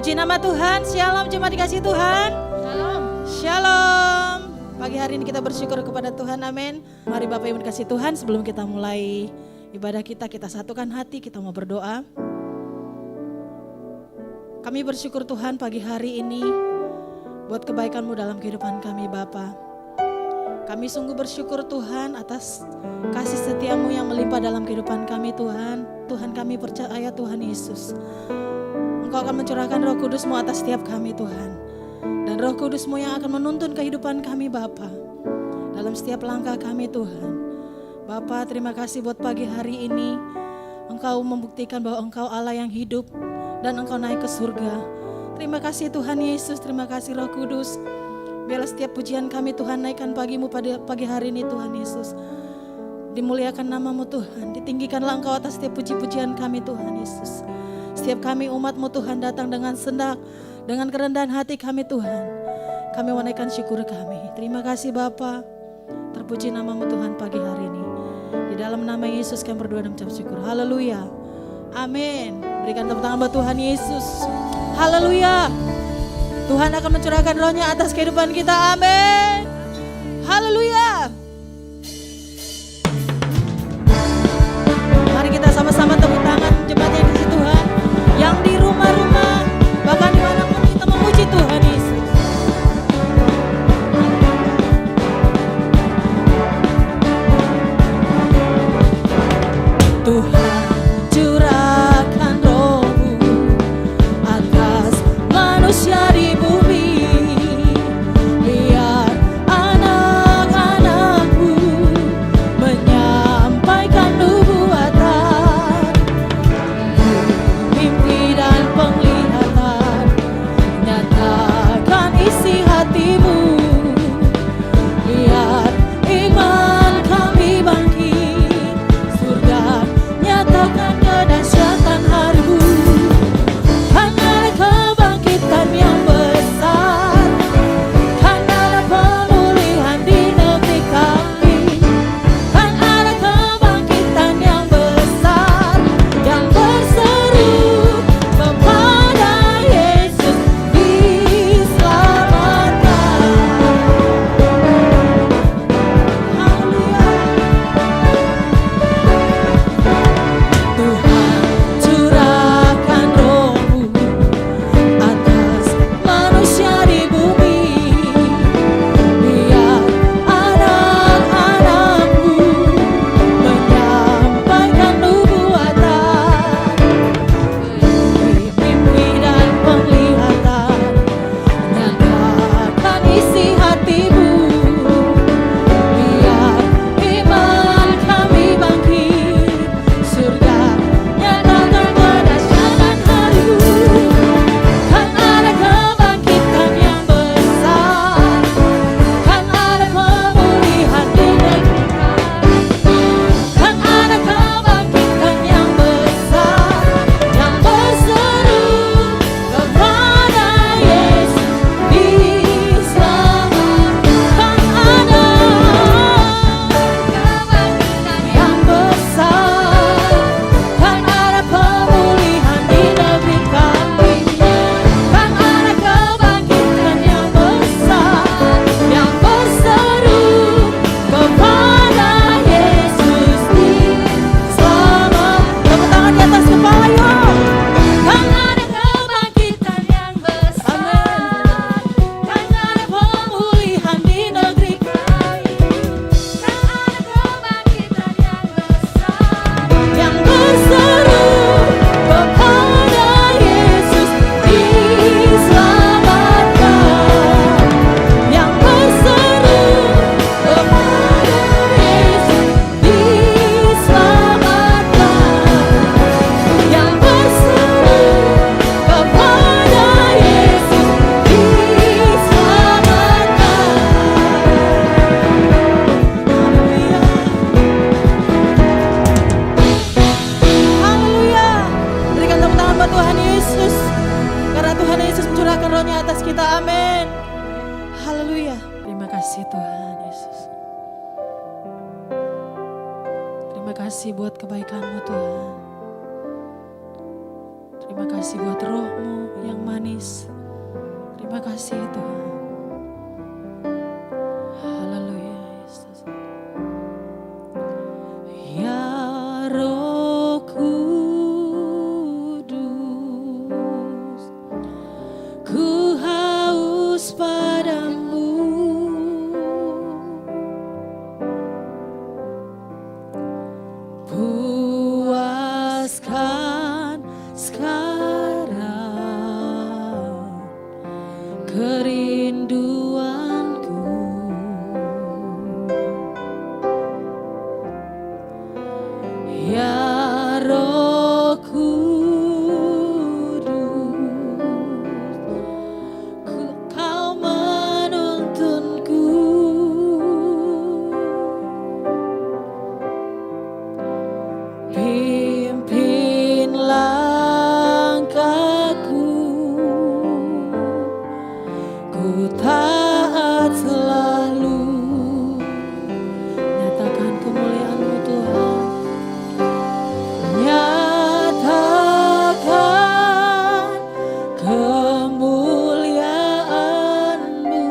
Puji nama Tuhan. Shalom jemaat dikasih Tuhan. Shalom. Shalom. Pagi hari ini kita bersyukur kepada Tuhan. Amin. Mari Bapak Ibu dikasih Tuhan, sebelum kita mulai ibadah kita satukan hati, kita mau berdoa. Kami bersyukur Tuhan pagi hari ini buat kebaikan-Mu dalam kehidupan kami Bapa. Kami sungguh bersyukur Tuhan atas kasih setia-Mu yang melimpah dalam kehidupan kami Tuhan. Tuhan, kami percaya Tuhan Yesus, Engkau akan mencurahkan Roh Kudus-Mu atas setiap kami Tuhan. Dan Roh Kudus-Mu yang akan menuntun kehidupan kami Bapa dalam setiap langkah kami Tuhan. Bapa, terima kasih buat pagi hari ini. Engkau membuktikan bahwa Engkau Allah yang hidup dan Engkau naik ke surga. Terima kasih Tuhan Yesus, terima kasih Roh Kudus. Biarlah setiap pujian kami Tuhan naikkan pagi-Mu pada pagi hari ini Tuhan Yesus. Dimuliakan nama-Mu Tuhan, ditinggikanlah Engkau atas setiap puji-pujian kami Tuhan Yesus. Setiap kami umat-Mu Tuhan datang dengan sendak, dengan kerendahan hati kami Tuhan. Kami menaikkan syukur kami. Terima kasih Bapa. Terpuji nama-Mu Tuhan pagi hari ini. Di dalam nama Yesus kami berdoa dan mengucap syukur. Haleluya. Amin. Berikan tepuk tangan buat Tuhan Yesus. Haleluya. Tuhan akan mencurahkan roh-Nya atas kehidupan kita. Amin. Haleluya. Mari kita sama-sama tepuk tangan jemaat yang di Tuhan, yang di rumah-rumah, bahkan dimanapun kita memuji Tuhan Yesus. Tuhan, curahkan Roh-Mu atas manusia di bumi. Biar anak-anak-Mu menyampaikan nubuatan, mimpi dan penglihatan, nyatakan isi hati-Mu. Biar iman kami bangkit, surga nyatakan kedahsyatan hari-Mu. Kan ada kebangkitan yang besar, kan ada pemulihan di negeri kami. Kan ada kebangkitan yang besar, yang berseru kepada Yesus diselamatkan. Haleluya. Tuhan, curahkan Roh-Mu atas manusia di bumi. Biar anak-anak-Mu menyampaikan nubuatan, mimpi dan penglihatan, nyatakan isi hati-Mu. Biar iman kami bangkit, surga nyatakan kedahsyatan hari-Mu. Kan ada kebangkitan yang besar, kan ada pemulihan di negeri kami. Kan ada kebangkitan yang besar, yang berseru kepada Yesus diselamatkan. Kan ada kebangkitan yang besar, kan ada pemulihan di negeri kami. Kan ada kebangkitan yang besar, yang berseru kepada Yesus diselamatkan. Tepuk tangan di atas kepala yuk. Kan ada kebangkitan yang besar, kan ada pemulihan di negeri kami. Kan ada kebangkitan yang besar, yang berseru kepada Yesus diselamatkan. Yang berseru kepada Yesus diselamatkan. Yang berseru kepada Yesus diselamatkan. Haleluya. Berikan tepuk tangan buat Tuhan Yesus, karena Tuhan Yesus mencurahkan roh-Nya atas kita. Amin. Haleluya. Terima kasih Tuhan Yesus. Terima kasih buat kebaikan-Mu Tuhan. Terima kasih buat roh-Mu yang manis. Terima kasih Tuhan. Haleluya Yesus. Ya Roh Kudus, ku haus padamu. Puaskan sekarang kerinduanku. Ya Roh Kudus, Kau menuntunku. Pimpin langkahku, ku taat selalu. Nyatakan kemuliaan-Mu Tuhan. Nyatakan kemuliaan-Mu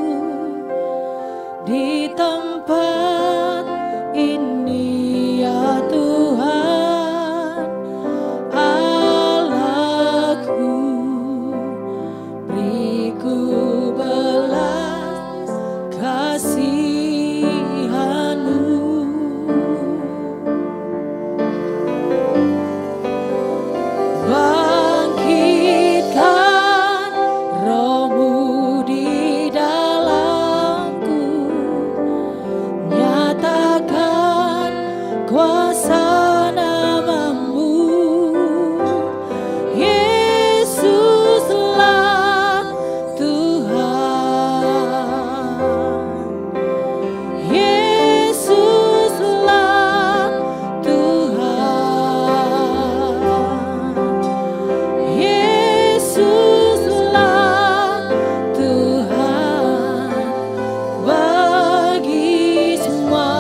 di tempat ini ya Tuhan Allahku. Beriku belas kasihan-Mu. Bangkitkan roh-Mu di dalamku. Nyatakan kuasa nama-Mu. Yesuslah Tuhan. Yesuslah Tuhan. Yesuslah Tuhan bagi semua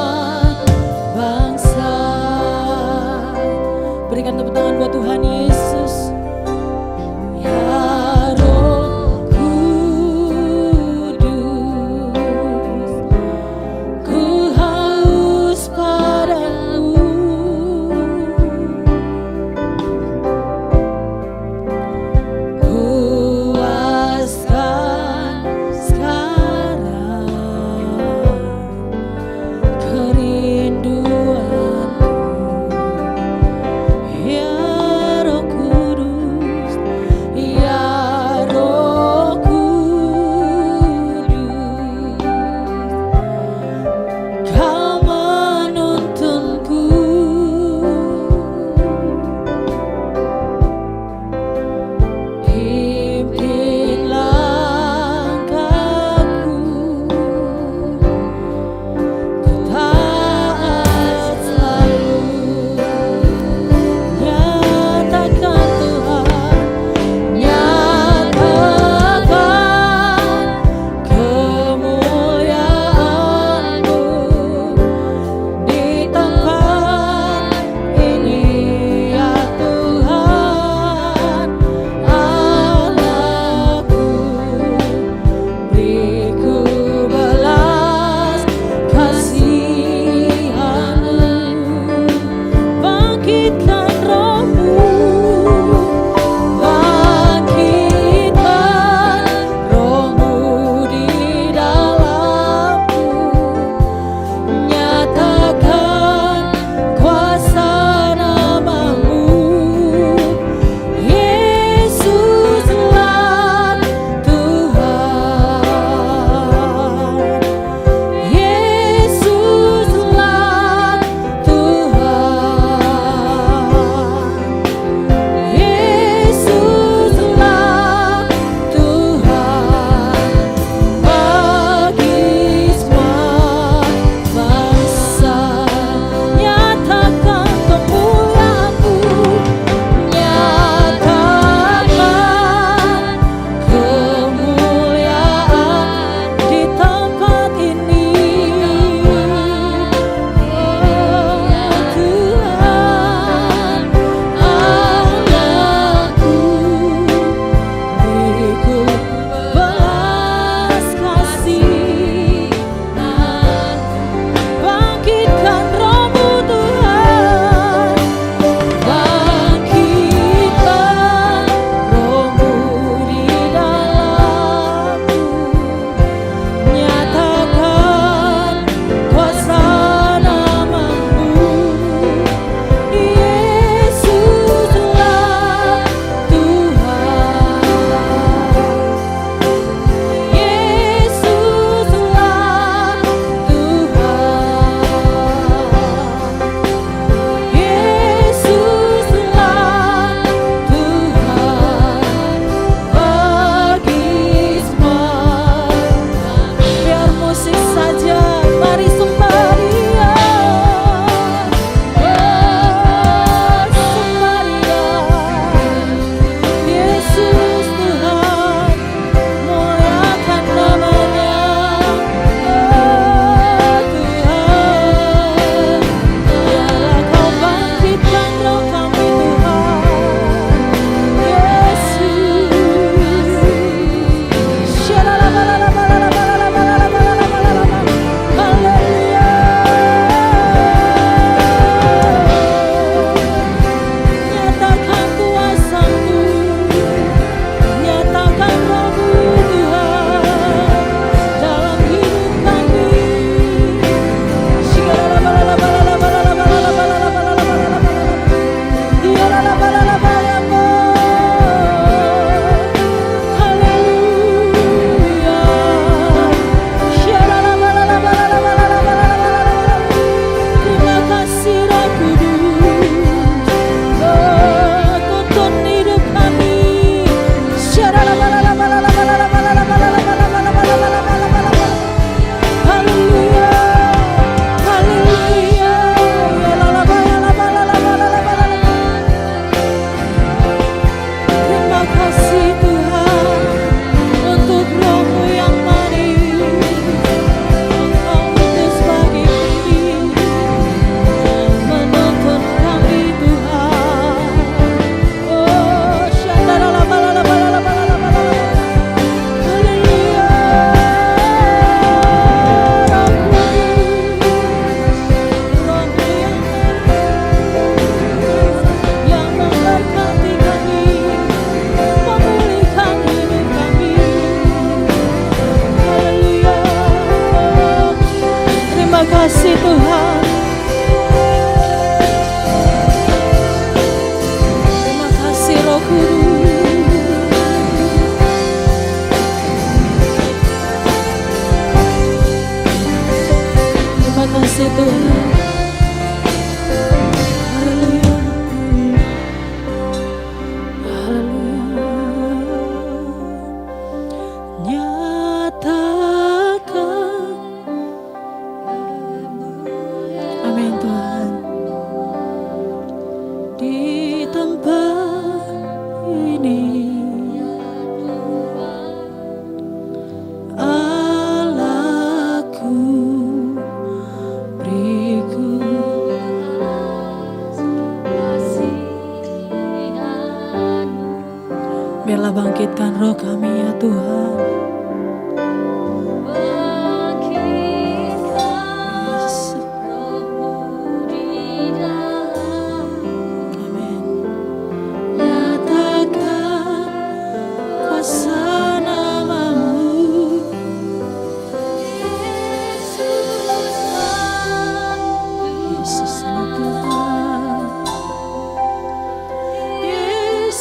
bangsa. Biarlah bangkitkan roh kami ya Tuhan. Amin. Nyatakan kuasa namamu, Yesuslah Tuhan. Yesuslah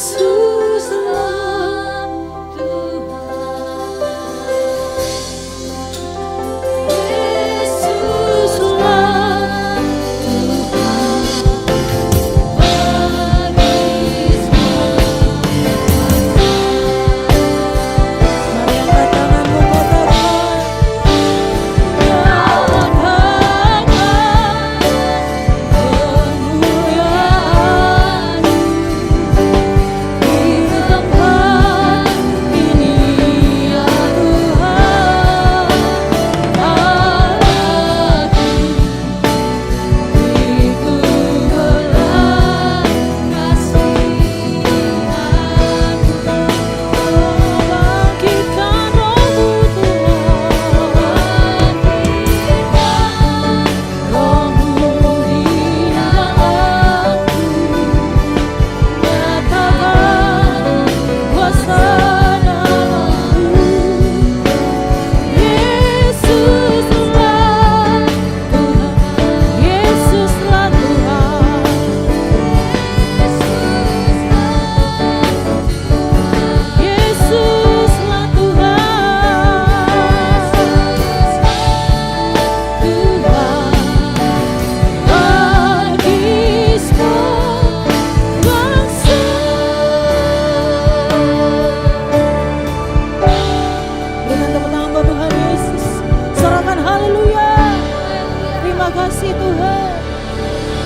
kasih Tuhan.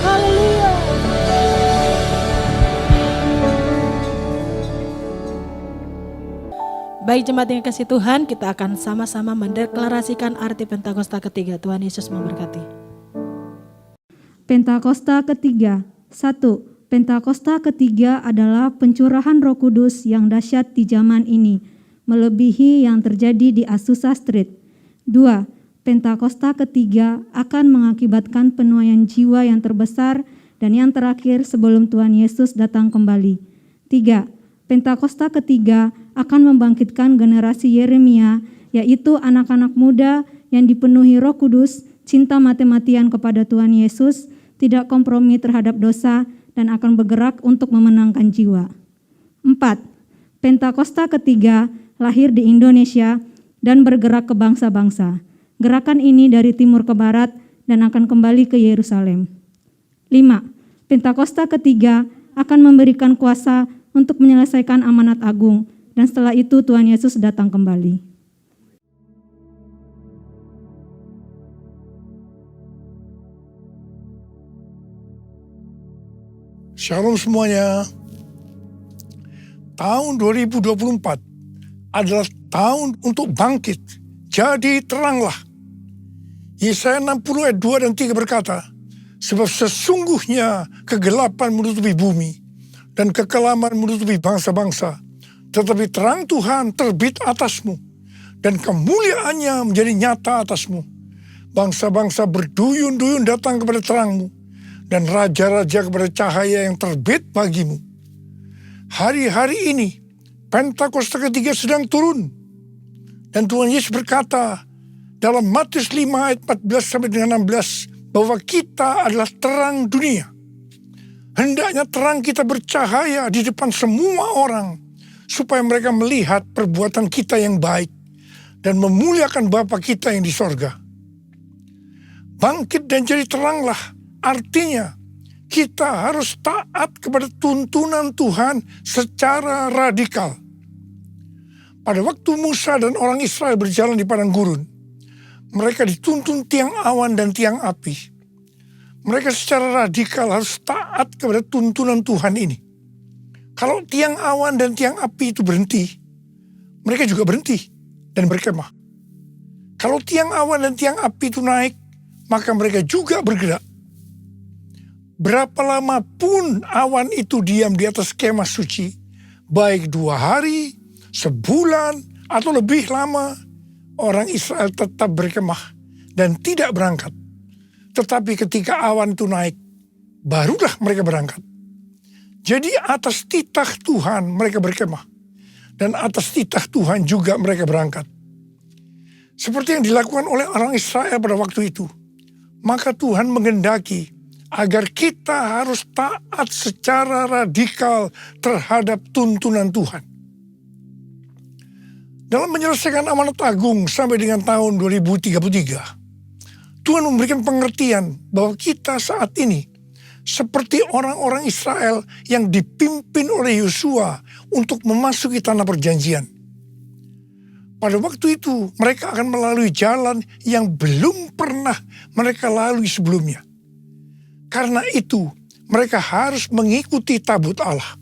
Haleluya. Baik jemaat yang kasih Tuhan, kita akan sama-sama mendeklarasikan arti Pentakosta ketiga. Tuhan Yesus memberkati. Pentakosta ketiga. 1. Pentakosta ketiga adalah pencurahan Roh Kudus yang dahsyat di zaman ini, melebihi yang terjadi di Azusa Street. 2. Pentakosta ketiga akan mengakibatkan penuaian jiwa yang terbesar dan yang terakhir sebelum Tuhan Yesus datang kembali. 3. Pentakosta ketiga akan membangkitkan generasi Yeremia, yaitu anak-anak muda yang dipenuhi Roh Kudus, cinta mati-matian kepada Tuhan Yesus, tidak kompromi terhadap dosa, dan akan bergerak untuk memenangkan jiwa. 4. Pentakosta ketiga lahir di Indonesia dan bergerak ke bangsa-bangsa. Gerakan ini dari timur ke barat dan akan kembali ke Yerusalem. 5. Pentakosta ketiga akan memberikan kuasa untuk menyelesaikan amanat agung, dan setelah itu Tuhan Yesus datang kembali. Shalom semuanya. Tahun 2024 adalah tahun untuk bangkit. Jadi teranglah. Yesaya 60 ayat 2 dan 3 berkata, sebab sesungguhnya kegelapan menutupi bumi dan kekelaman menutupi bangsa-bangsa, tetapi terang Tuhan terbit atasmu dan kemuliaannya menjadi nyata atasmu. Bangsa-bangsa berduyun-duyun datang kepada terangmu dan raja-raja kepada cahaya yang terbit bagimu. Hari-hari ini Pentakosta ketiga sedang turun. Dan Tuhan Yesus berkata dalam Matius 5 ayat 14 sampai dengan 16 bahwa kita adalah terang dunia. Hendaknya terang kita bercahaya di depan semua orang supaya mereka melihat perbuatan kita yang baik dan memuliakan Bapa kita yang di sorga. Bangkit dan jadi teranglah, artinya kita harus taat kepada tuntunan Tuhan secara radikal. Pada waktu Musa dan orang Israel berjalan di padang gurun, mereka dituntun tiang awan dan tiang api. Mereka secara radikal harus taat kepada tuntunan Tuhan ini. Kalau tiang awan dan tiang api itu berhenti, mereka juga berhenti dan berkemah. Kalau tiang awan dan tiang api itu naik, maka mereka juga bergerak. Berapa lama pun awan itu diam di atas kemah suci, baik 2 hari, sebulan, atau lebih lama, orang Israel tetap berkemah dan tidak berangkat. Tetapi ketika awan itu naik, barulah mereka berangkat. Jadi atas titah Tuhan mereka berkemah. Dan atas titah Tuhan juga mereka berangkat. Seperti yang dilakukan oleh orang Israel pada waktu itu. Maka Tuhan menghendaki agar kita harus taat secara radikal terhadap tuntunan Tuhan. Dalam menyelesaikan amanat agung sampai dengan tahun 2033, Tuhan memberikan pengertian bahwa kita saat ini seperti orang-orang Israel yang dipimpin oleh Yosua untuk memasuki tanah perjanjian. Pada waktu itu mereka akan melalui jalan yang belum pernah mereka lalui sebelumnya. Karena itu mereka harus mengikuti tabut Allah.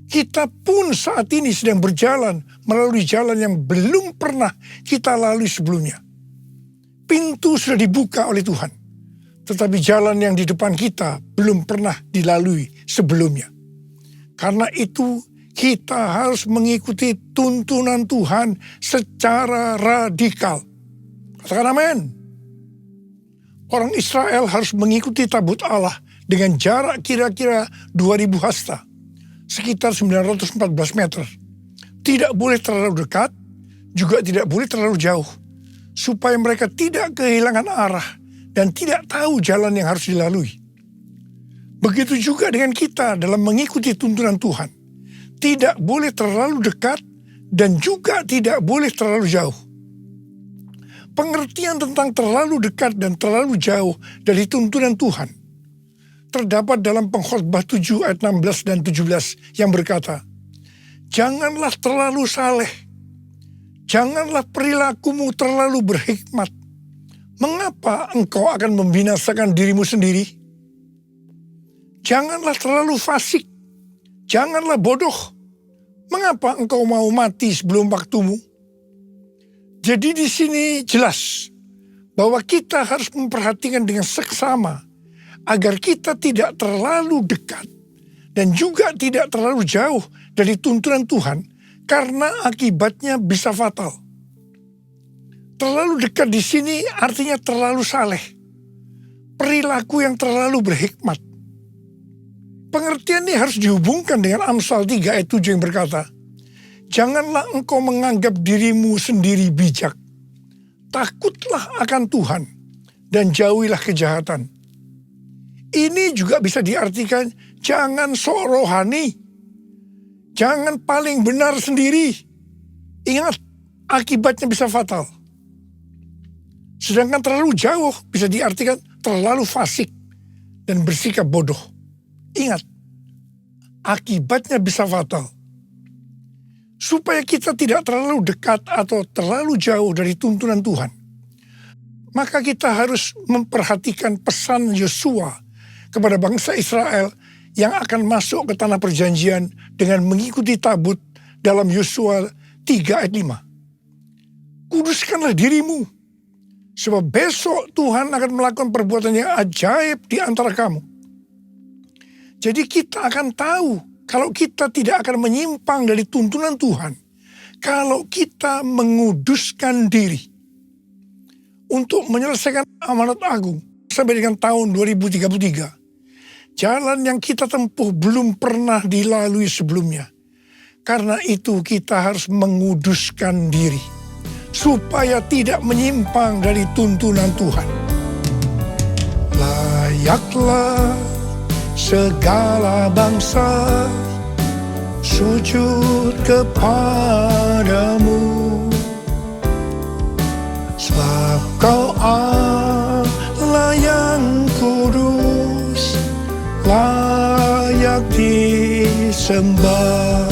Kita pun saat ini sedang berjalan melalui jalan yang belum pernah kita lalui sebelumnya. Pintu sudah dibuka oleh Tuhan. Tetapi jalan yang di depan kita belum pernah dilalui sebelumnya. Karena itu kita harus mengikuti tuntunan Tuhan secara radikal. Katakan amin. Orang Israel harus mengikuti tabut Allah dengan jarak kira-kira 2000 hasta. Sekitar 914 meter. Tidak boleh terlalu dekat, juga tidak boleh terlalu jauh. Supaya mereka tidak kehilangan arah dan tidak tahu jalan yang harus dilalui. Begitu juga dengan kita dalam mengikuti tuntunan Tuhan. Tidak boleh terlalu dekat dan juga tidak boleh terlalu jauh. Pengertian tentang terlalu dekat dan terlalu jauh dari tuntunan Tuhan terdapat dalam Pengkhotbah 7 ayat 16 dan 17 yang berkata, "Janganlah terlalu saleh. Janganlah perilakumu terlalu berhikmat. Mengapa engkau akan membinasakan dirimu sendiri? Janganlah terlalu fasik. Janganlah bodoh. Mengapa engkau mau mati sebelum waktumu?" Jadi di sini jelas bahwa kita harus memperhatikan dengan seksama agar kita tidak terlalu dekat dan juga tidak terlalu jauh dari tuntunan Tuhan. Karena akibatnya bisa fatal. Terlalu dekat di sini artinya terlalu saleh. Perilaku yang terlalu berhikmat. Pengertian ini harus dihubungkan dengan Amsal 3 ayat 7 yang berkata, "Janganlah engkau menganggap dirimu sendiri bijak. Takutlah akan Tuhan dan jauhilah kejahatan." Ini juga bisa diartikan jangan sok rohani. Jangan paling benar sendiri. Ingat, akibatnya bisa fatal. Sedangkan terlalu jauh bisa diartikan terlalu fasik dan bersikap bodoh. Ingat, akibatnya bisa fatal. Supaya kita tidak terlalu dekat atau terlalu jauh dari tuntunan Tuhan, maka kita harus memperhatikan pesan Yosua kepada bangsa Israel yang akan masuk ke tanah perjanjian dengan mengikuti tabut dalam Yosua 3 ayat 5. Kuduskanlah dirimu, sebab besok Tuhan akan melakukan perbuatan yang ajaib di antara kamu. Jadi kita akan tahu kalau kita tidak akan menyimpang dari tuntunan Tuhan, kalau kita menguduskan diri untuk menyelesaikan amanat agung sampai dengan tahun 2033. Jalan yang kita tempuh belum pernah dilalui sebelumnya. Karena itu kita harus menguduskan diri supaya tidak menyimpang dari tuntunan Tuhan. Layaklah segala bangsa sujud kepadamu, sebab Kau Allah yang kudus, layak disembah.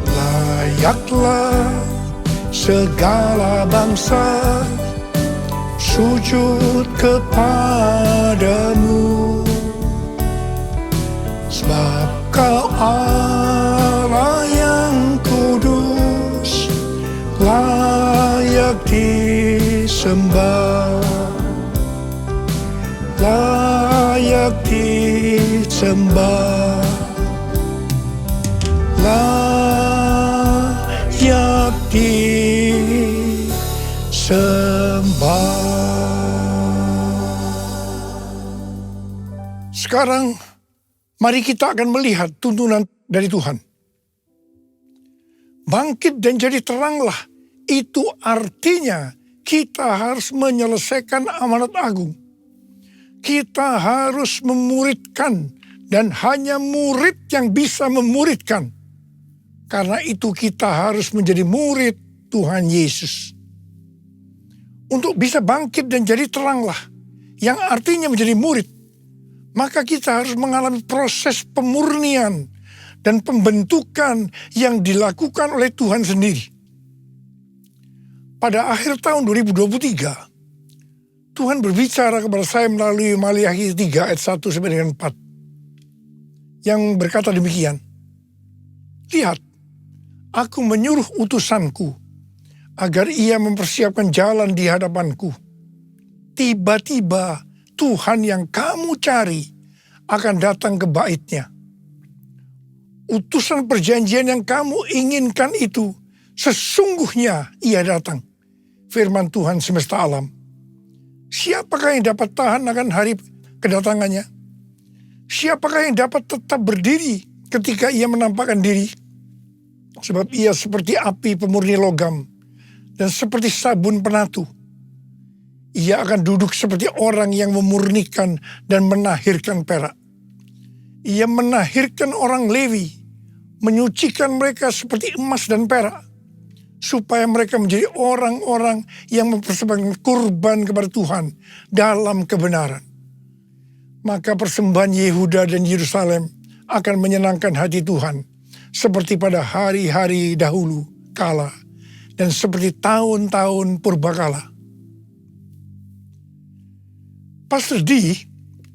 Layaklah segala bangsa sujud kepadamu, sebab Kau Allah yang kudus, layak disembah. Layak disembah. layak disembah. Sekarang mari kita akan melihat tuntunan dari Tuhan. Bangkit dan jadi teranglah, itu artinya kita harus menyelesaikan amanat agung. Kita harus memuridkan, dan hanya murid yang bisa memuridkan. Karena itu kita harus menjadi murid Tuhan Yesus. Untuk bisa bangkit dan jadi teranglah, yang artinya menjadi murid, maka kita harus mengalami proses pemurnian dan pembentukan yang dilakukan oleh Tuhan sendiri. Pada akhir tahun 2023, Tuhan berbicara kepada saya melalui Maliaki 3 ayat 1 sampai dengan 4. Yang berkata demikian, lihat, aku menyuruh utusanku agar ia mempersiapkan jalan di hadapanku. Tiba-tiba Tuhan yang kamu cari akan datang ke bait-Nya. Utusan perjanjian yang kamu inginkan itu sesungguhnya ia datang. Firman Tuhan semesta alam. Siapakah yang dapat tahan akan hari kedatangannya? Siapakah yang dapat tetap berdiri ketika ia menampakkan diri? Sebab ia seperti api pemurni logam dan seperti sabun penatu. Ia akan duduk seperti orang yang memurnikan dan menahirkan perak. Ia menahirkan orang Lewi, menyucikan mereka seperti emas dan perak, supaya mereka menjadi orang-orang yang mempersembahkan kurban kepada Tuhan dalam kebenaran. Maka persembahan Yehuda dan Yerusalem akan menyenangkan hati Tuhan, seperti pada hari-hari dahulu kala, dan seperti tahun-tahun purbakala. Pastor D,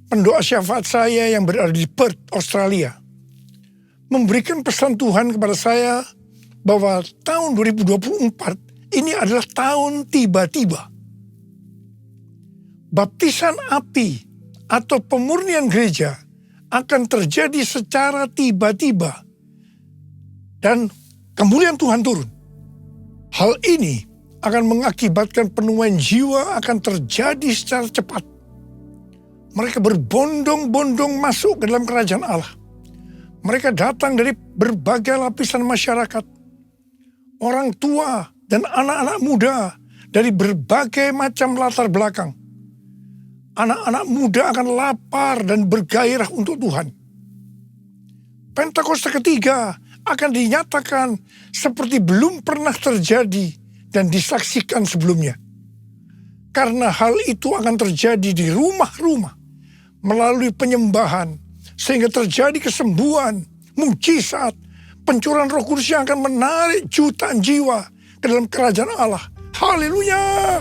pendoa syafaat saya yang berada di Perth, Australia, memberikan pesan Tuhan kepada saya bahwa tahun 2024 ini adalah tahun tiba-tiba. Baptisan api atau pemurnian gereja akan terjadi secara tiba-tiba dan kemuliaan Tuhan turun. Hal ini akan mengakibatkan penuaian jiwa akan terjadi secara cepat. Mereka berbondong-bondong masuk ke dalam kerajaan Allah. Mereka datang dari berbagai lapisan masyarakat. Orang tua dan anak-anak muda dari berbagai macam latar belakang. Anak-anak muda akan lapar dan bergairah untuk Tuhan. Pentakosta ketiga akan dinyatakan seperti belum pernah terjadi dan disaksikan sebelumnya. Karena hal itu akan terjadi di rumah-rumah, melalui penyembahan, sehingga terjadi kesembuhan, mujizat, pencurahan Roh Kudus yang akan menarik jutaan jiwa ke dalam kerajaan Allah. Haleluya!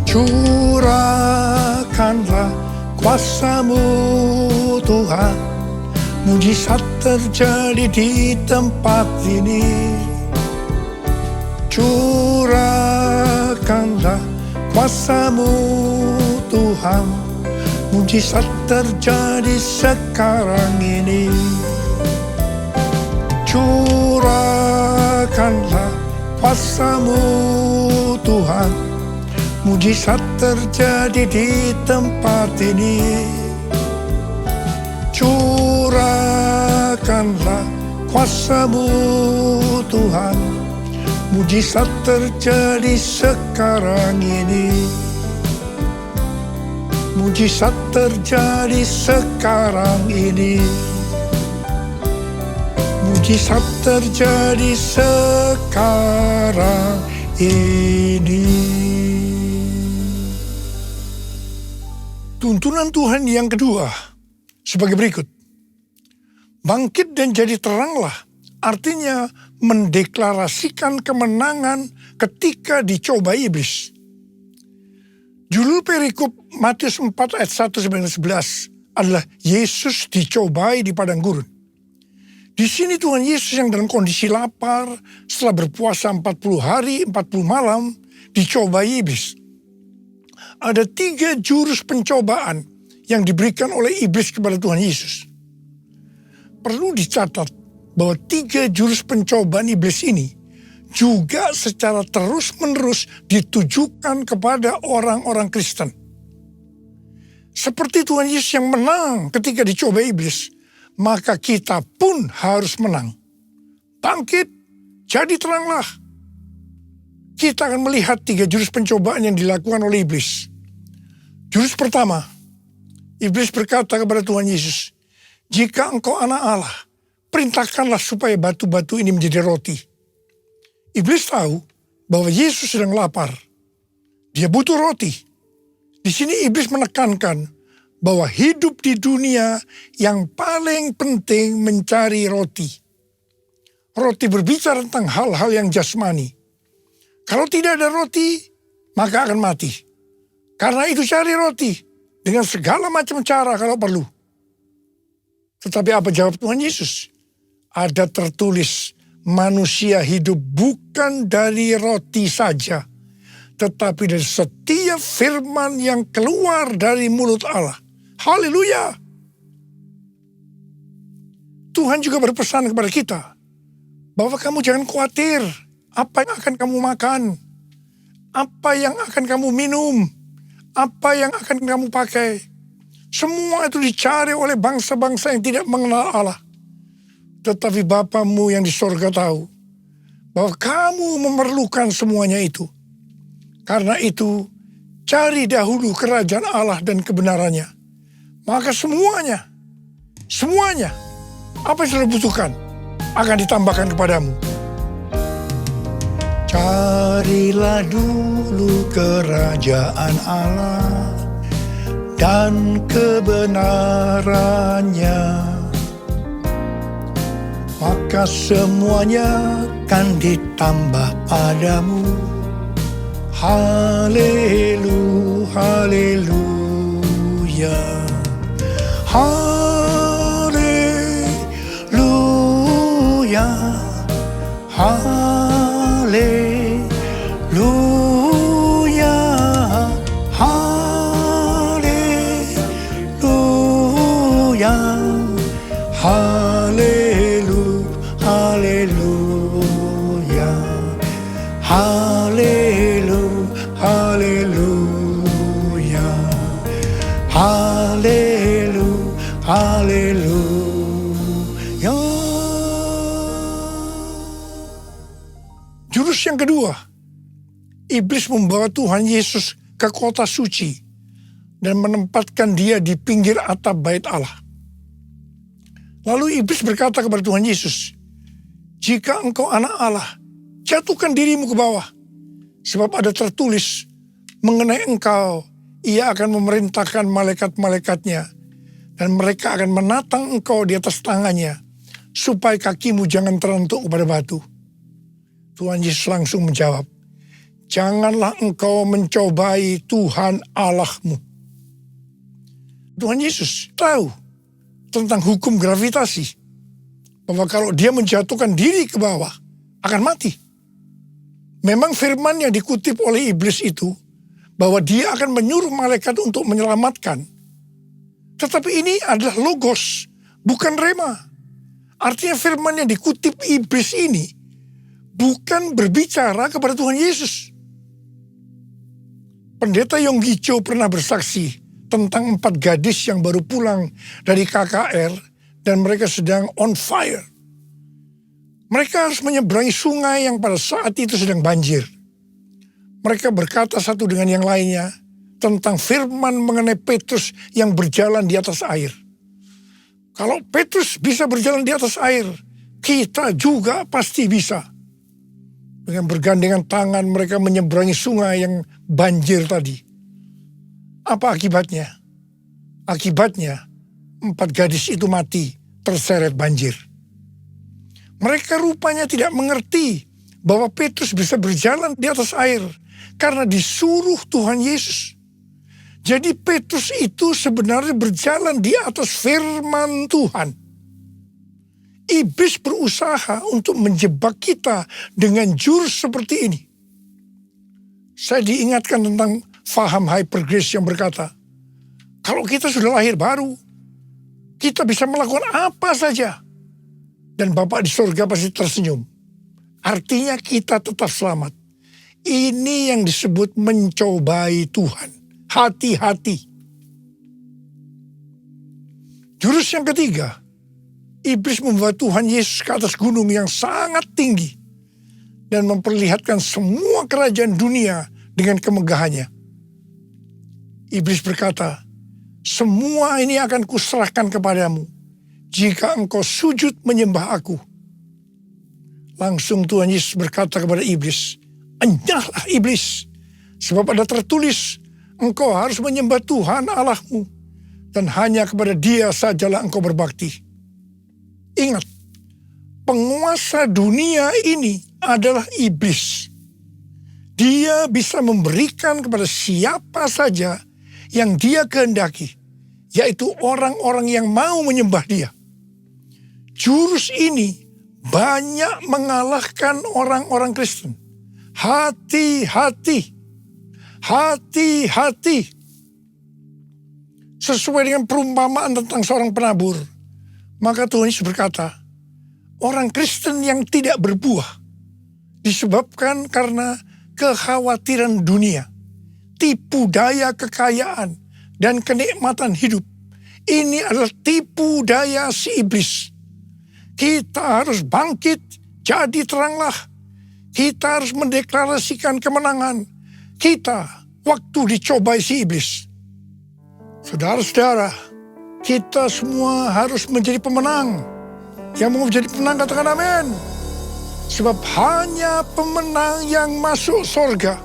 Curahkanlah kuasa-Mu Tuhan, mujizat terjadi di tempat ini. Curahkanlah kuasa-Mu Tuhan, mujizat terjadi sekarang ini. Curahkanlah kuasa-Mu Tuhan, mujizat terjadi di tempat ini. Curahkanlah kuasa-Mu Tuhan, mujizat terjadi sekarang ini. Mujizat terjadi sekarang ini. Mujizat terjadi sekarang ini. Tuntunan Tuhan yang kedua sebagai berikut. Bangkit dan jadi teranglah, artinya mendeklarasikan kemenangan ketika dicobai iblis. Judul perikop Matius 4 ayat 1-11 adalah Yesus dicobai di padang gurun. Di sini Tuhan Yesus yang dalam kondisi lapar setelah berpuasa 40 hari 40 malam dicobai iblis. Ada 3 jurus pencobaan yang diberikan oleh iblis kepada Tuhan Yesus. perlu dicatat bahwa 3 jurus pencobaan iblis ini juga secara terus-menerus ditujukan kepada orang-orang Kristen. Seperti Tuhan Yesus yang menang ketika dicoba iblis, maka kita pun harus menang. Bangkit, jadi teranglah. Kita akan melihat 3 jurus pencobaan yang dilakukan oleh iblis. Jurus pertama, iblis berkata kepada Tuhan Yesus, "Jika engkau anak Allah, perintahkanlah supaya batu-batu ini menjadi roti." Iblis tahu bahwa Yesus sedang lapar. Dia butuh roti. Di sini iblis menekankan bahwa hidup di dunia yang paling penting mencari roti. Roti berbicara tentang hal-hal yang jasmani. Kalau tidak ada roti, maka akan mati. Karena itu cari roti dengan segala macam cara kalau perlu. Tetapi apa jawab Tuhan Yesus? Ada tertulis, manusia hidup bukan dari roti saja, tetapi dari setiap firman yang keluar dari mulut Allah. Haleluya! Tuhan juga berpesan kepada kita bahwa kamu jangan khawatir apa yang akan kamu makan, apa yang akan kamu minum, apa yang akan kamu pakai. Semua itu dicari oleh bangsa-bangsa yang tidak mengenal Allah. Tetapi Bapamu yang di sorga tahu bahwa kamu memerlukan semuanya itu. Karena itu, cari dahulu kerajaan Allah dan kebenarannya. Maka semuanya, apa yang sudah butuhkan akan ditambahkan kepadamu. Carilah dulu kerajaan Allah dan kebenarannya, maka semuanya akan ditambah padamu. Haleluya, haleluya, haleluya, haleluya, haleluya, haleluya, haleluya, haleluya, haleluya, haleluya, haleluya. Jurus yang kedua, iblis membawa Tuhan Yesus ke kota suci dan menempatkan dia di pinggir atap bait Allah. Lalu iblis berkata kepada Tuhan Yesus, "Jika engkau anak Allah, jatuhkan dirimu ke bawah. Sebab ada tertulis mengenai engkau, ia akan memerintahkan malaikat-malaikatnya, dan mereka akan menatang engkau di atas tangannya, supaya kakimu jangan terentuk kepada batu." Tuhan Yesus langsung menjawab, "Janganlah engkau mencobai Tuhan Allahmu." Tuhan Yesus tahu tentang hukum gravitasi, bahwa kalau dia menjatuhkan diri ke bawah, akan mati. Memang firman yang dikutip oleh iblis itu, bahwa dia akan menyuruh malaikat untuk menyelamatkan. Tetapi ini adalah logos, bukan rema. Artinya firman yang dikutip iblis ini, bukan berbicara kepada Tuhan Yesus. Pendeta Yonggi Cho pernah bersaksi tentang 4 gadis yang baru pulang dari KKR dan mereka sedang on fire. Mereka harus menyeberangi sungai yang pada saat itu sedang banjir. Mereka berkata satu dengan yang lainnya tentang firman mengenai Petrus yang berjalan di atas air. Kalau Petrus bisa berjalan di atas air, kita juga pasti bisa. Dengan bergandengan tangan mereka menyeberangi sungai yang banjir tadi. Apa akibatnya? Akibatnya 4 gadis itu mati terseret banjir. Mereka rupanya tidak mengerti bahwa Petrus bisa berjalan di atas air karena disuruh Tuhan Yesus. Jadi Petrus itu sebenarnya berjalan di atas firman Tuhan. Iblis berusaha untuk menjebak kita dengan jurus seperti ini. Saya diingatkan tentang faham Hyper Grace yang berkata, kalau kita sudah lahir baru, kita bisa melakukan apa saja. Dan Bapa di surga pasti tersenyum. Artinya kita tetap selamat. Ini yang disebut mencobai Tuhan. Hati-hati. Jurus yang ketiga, iblis membawa Tuhan Yesus ke atas gunung yang sangat tinggi dan memperlihatkan semua kerajaan dunia dengan kemegahannya. Iblis berkata, semua ini akan kuserahkan kepadamu jika engkau sujud menyembah aku. Langsung Tuhan Yesus berkata kepada iblis, enyahlah iblis, sebab ada tertulis, engkau harus menyembah Tuhan Allahmu, dan hanya kepada Dia sajalah engkau berbakti. Ingat, penguasa dunia ini adalah iblis. Dia bisa memberikan kepada siapa saja yang dia kehendaki, yaitu orang-orang yang mau menyembah dia. Jurus ini banyak mengalahkan orang-orang Kristen. Hati-hati. Hati-hati. Sesuai dengan perumpamaan tentang seorang penabur, maka Tuhan Yesus berkata, orang Kristen yang tidak berbuah disebabkan karena kekhawatiran dunia, tipu daya kekayaan, dan kenikmatan hidup. Ini adalah tipu daya si iblis. Kita harus bangkit, jadi teranglah. Kita harus mendeklarasikan kemenangan. Kita waktu dicobai si iblis. Saudara-saudara, kita semua harus menjadi pemenang. Yang mau menjadi pemenang katakan amin. Sebab hanya pemenang yang masuk surga.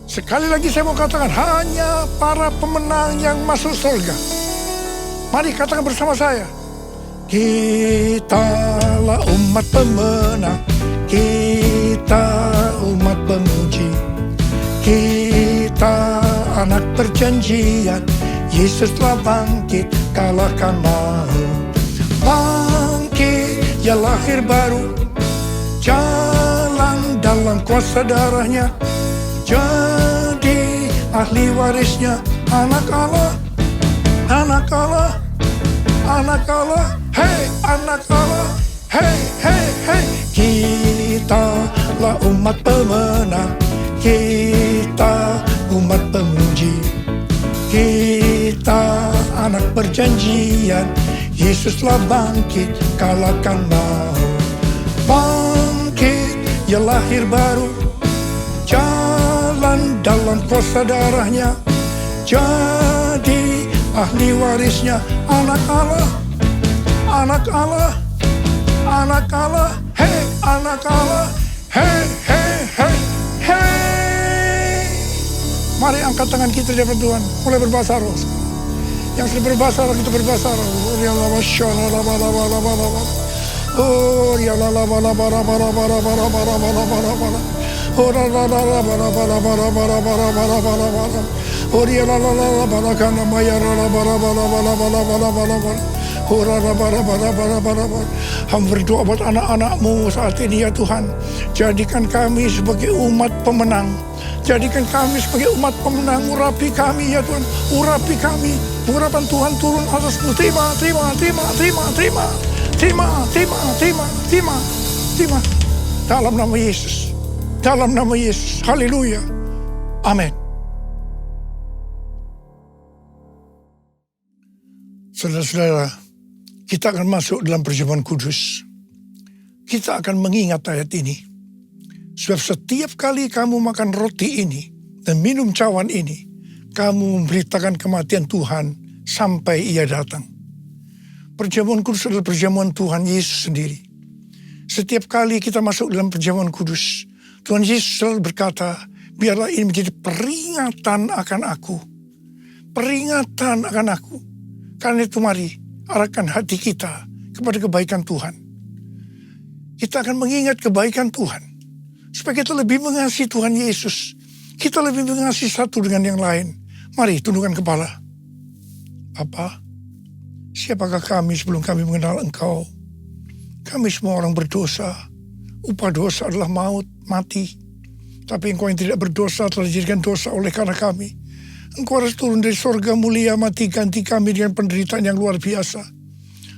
Sekali lagi saya mau katakan, hanya para pemenang yang masuk surga. Mari katakan bersama saya. Kitalah umat pemenang, kita umat pemuji, kita anak perjanjian, Yesus telah bangkit, kalahkan maut. Bangkit, ya lahir baru, jalan dalam kuasa darahnya, jadi ahli warisnya, anak Allah, anak Allah, anak Allah. Hei anak Allah, hei hei hei. Kitalah umat pemenang, kita umat pemuji, kita anak perjanjian, Yesus telah bangkit, kalahkan maut. Bangkit, ya lahir baru, jalan dalam kuasa darahnya, jadi ahli warisnya, anak Allah, anak Allah, anak Allah, hei anak Allah, hei hei hei hei. Mari angkat tangan kita di hadapan Tuhan, mulai berbahasa roh. Yang sudah berbahasa roh, kita berbahasa roh. Hamba berdoa buat anak-anak-Mu saat ini ya Tuhan. Jadikan kami sebagai umat pemenang. Jadikan kami sebagai umat pemenang. Urapi kami ya Tuhan. Urapi kami. Urapan Tuhan turun atas-Mu. Terima, terima, terima, terima, terima. Terima, terima, terima, terima, terima. Dalam nama Yesus. Dalam nama Yesus. Haleluya. Amin. Saudara-saudara, kita akan masuk dalam perjamuan kudus. Kita akan mengingat ayat ini. Sebab setiap kali kamu makan roti ini dan minum cawan ini, kamu memberitakan kematian Tuhan sampai Ia datang. Perjamuan kudus adalah perjamuan Tuhan Yesus sendiri. Setiap kali kita masuk dalam perjamuan kudus, Tuhan Yesus selalu berkata, biarlah ini menjadi peringatan akan aku. Peringatan akan aku. Karena itu mari arahkan hati kita kepada kebaikan Tuhan. Kita akan mengingat kebaikan Tuhan. Supaya kita lebih mengasihi Tuhan Yesus. Kita lebih mengasihi satu dengan yang lain. Mari tundukkan kepala. Bapa, siapakah kami sebelum kami mengenal Engkau? Kami semua orang berdosa. Upah dosa adalah maut, mati. Tapi Engkau yang tidak berdosa telah dijadikan dosa oleh karena kami. Engkau harus turun dari surga mulia, mati ganti kami dengan penderitaan yang luar biasa.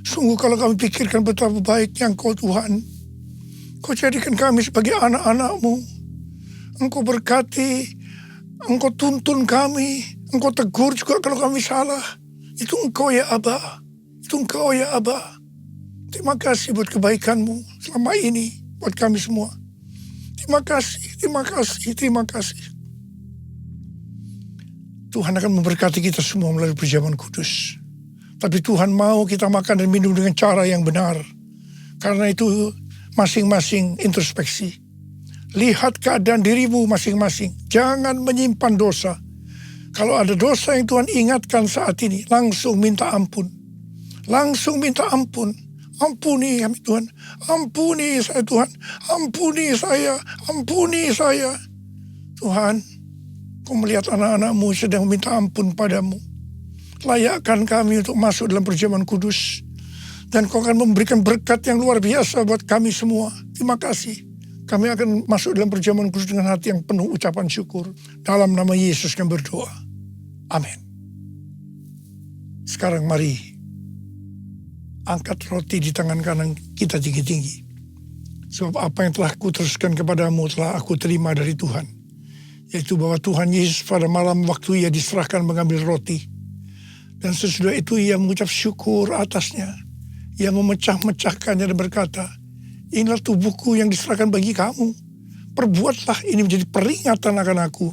Sungguh kalau kami pikirkan betapa baiknya Engkau Tuhan. Kau jadikan kami sebagai anak-anak-Mu. Engkau berkati, Engkau tuntun kami, Engkau tegur juga kalau kami salah. Itu Engkau ya Aba, itu Engkau ya Aba. Terima kasih buat kebaikan-Mu selama ini buat kami semua. Terima kasih, terima kasih, terima kasih. Tuhan akan memberkati kita semua melalui perjamuan kudus. Tapi Tuhan mau kita makan dan minum dengan cara yang benar. Karena itu masing-masing introspeksi. Lihat keadaan dirimu masing-masing. Jangan menyimpan dosa. Kalau ada dosa yang Tuhan ingatkan saat ini, langsung minta ampun. Langsung minta ampun. Ampuni kami Tuhan. Ampuni saya Tuhan. Ampuni saya. Ampuni saya. Tuhan, Kau melihat anak-anak-Mu sedang minta ampun padamu. Layakkan kami untuk masuk dalam perjamuan kudus. Dan Kau akan memberikan berkat yang luar biasa buat kami semua. Terima kasih. Kami akan masuk dalam perjamuan kudus dengan hati yang penuh ucapan syukur. Dalam nama Yesus kami berdoa. Amin. Sekarang mari angkat roti di tangan kanan kita tinggi-tinggi. Sebab apa yang telah kuteruskan kepadamu telah aku terima dari Tuhan. Yaitu bahwa Tuhan Yesus pada malam waktu ia diserahkan mengambil roti. Dan sesudah itu ia mengucap syukur atasnya. Ia memecah-mecahkannya dan berkata, inilah tubuhku yang diserahkan bagi kamu. Perbuatlah ini menjadi peringatan akan aku.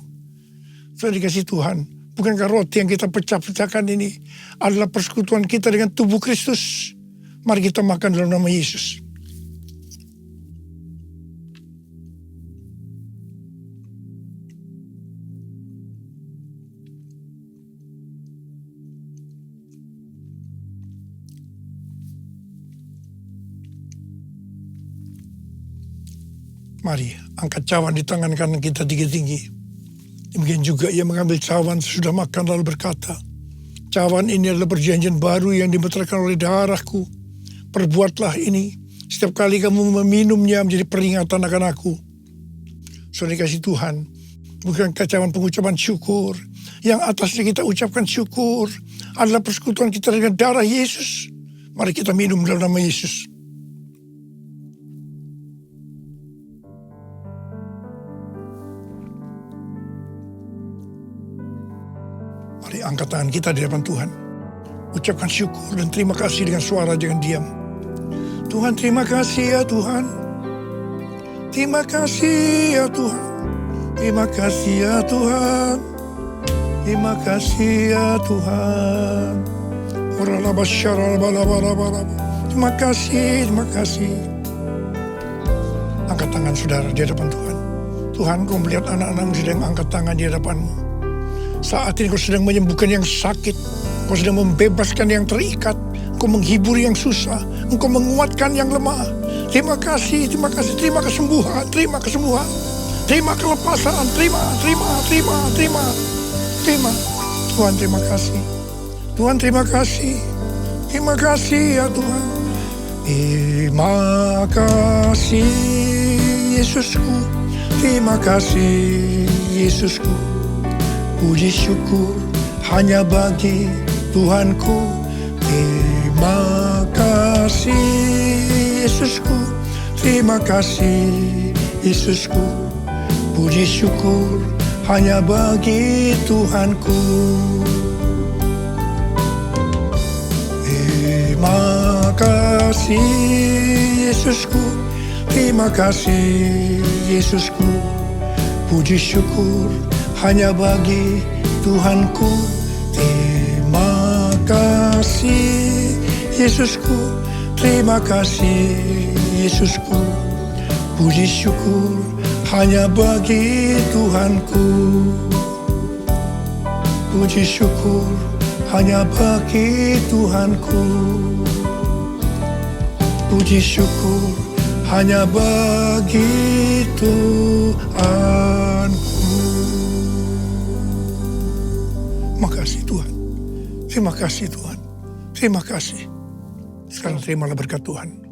Saya dikasih Tuhan. Bukankah roti yang kita pecah-pecahkan ini adalah persekutuan kita dengan tubuh Kristus? Mari kita makan dalam nama Yesus. Mari angkat cawan di tangan kanan kita tinggi-tinggi. Demikian juga ia mengambil cawan sesudah makan lalu berkata, cawan ini adalah perjanjian baru yang dimeteraikan oleh darahku. Perbuatlah ini setiap kali kamu meminumnya menjadi peringatan akan aku. Saudara kasih Tuhan, bukankah cawan pengucapan syukur yang atasnya kita ucapkan syukur adalah persekutuan kita dengan darah Yesus. Mari kita minum dalam nama Yesus. Mari angkat tangan kita di depan Tuhan. Ucapkan syukur dan terima kasih dengan suara, jangan diam. Tuhan, terima kasih ya Tuhan. Terima kasih ya Tuhan. Terima kasih ya Tuhan. Terima kasih ya Tuhan. Terima kasih, terima kasih. Angkat tangan saudara di hadapan Tuhan. Tuhan, Kau melihat anak-anak-Mu sedang angkat tangan di hadapan-Mu. Saat ini Kau sedang menyembuhkan yang sakit. Kau sedang membebaskan yang terikat. Kau menghibur yang susah. Engkau menguatkan yang lemah. Terima kasih, terima kasih. Terima kesembuhan, terima kesembuhan. Terima kelepasan, terima. Tuhan, terima kasih. Tuhan, terima kasih. Terima kasih ya Tuhan. Terima kasih Yesusku. Terima kasih Yesusku. Puji syukur hanya bagi Tuhanku. Terima kasih Yesusku. Terima kasih Yesusku. Puji syukur hanya bagi Tuhanku. Terima kasih Yesusku. Terima kasih Yesusku. Puji syukur hanya bagi Tuhanku. Terima kasih Yesusku. Terima kasih Yesusku. Puji syukur hanya bagi Tuhanku. Puji syukur hanya bagi Tuhanku. Puji syukur hanya bagi Tuhanku. Makasih Tuhan. Terima kasih Tuhan. Terima kasih. Sekarang terimalah berkat Tuhan.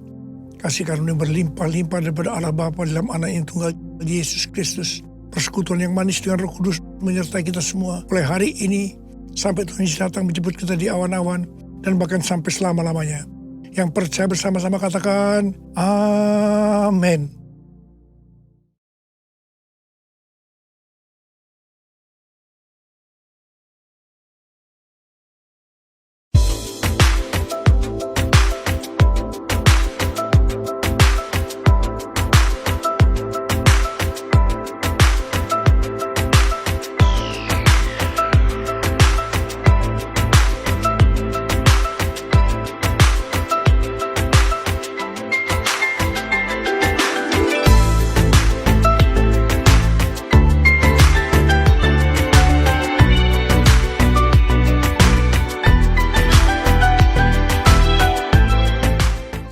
Kasih karunia berlimpah-limpah daripada Allah Bapa dalam anak yang tunggal Yesus Kristus. Persekutuan yang manis dengan Roh Kudus menyertai kita semua. Mulai hari ini sampai Tuhan Yesus datang menjemput kita di awan-awan dan bahkan sampai selama-lamanya. Yang percaya bersama-sama katakan, amin.